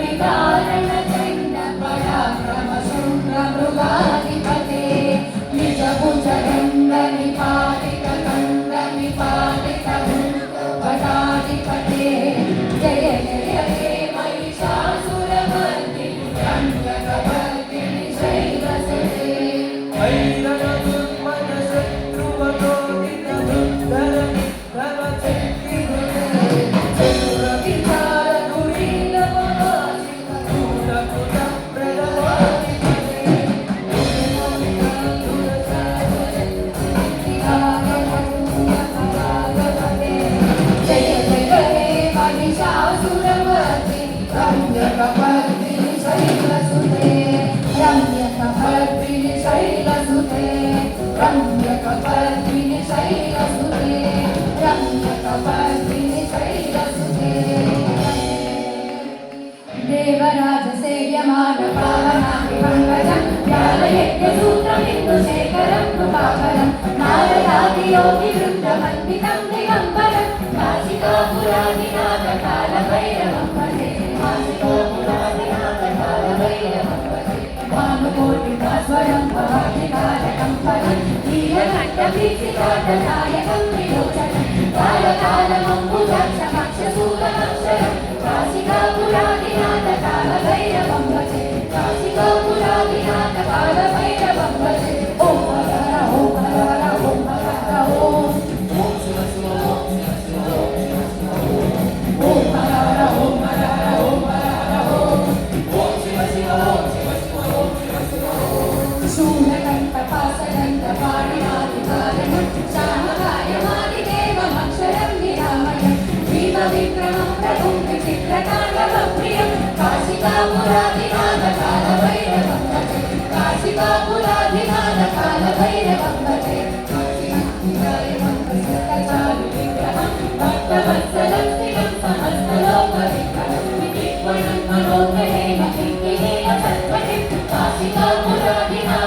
विदारण चण्ड पराक्रम शुम्र मृगाधिपते निज भुज दण्ड निपातित दण्ड निपातित भटाधिपते जय जय हे महिषासुरमर्दिनि रण्यकपर्दिनि शैलसुते देवराज सेव्यमान पावनाति पंकजं ज्ञानयज्ञसूत्रमिन्दुशेखरं कृपाकरं नारदादि योगि वृन्दवन्दितं दिगम्बरं नासिकापुरादिनाथकालभैरवं भजे नासिकापुरादिनाथकालभैरवं भजे भानुकोटिकास्वरं भवाब्धिकारकं पदं नीलकण्ठवीक्षिताटनायकं विलोचनं कालकालमम्बुजाक्षमक्षसूरमक्षरं काशिकापुरादिनाथकालभैरवं भजे काशिकापुरादिनाथकालभैरवं भजे ॐ हर हर ॐ हर हर ॐ हर हर ॐ शिव शिव ॐ हर हर ॐ हर हर ॐ हर हर ॐ शिव शिव ॐ शिव शिव ॐ शिव शिव ॐ शूलकण्ठपाशदन्तपाणिनादिकारणं श्यामकायमादिदेवमक्षरं निरामयं भीमविक्रमं प्रभुं विचित्रताण्डवप्रियं काशिकापुरादिनाथकालभैरवं भजे काशिकापुरादिनाथकालभैरवं भजे काशिकापुरादिनाथकालभैरवं भक्तवत्सलं स्थिरं समस्तलोकविक्रमं विधिवनं मनोहरेण किङ्किणीय सत्पथिं काशिकापुरादिनाथ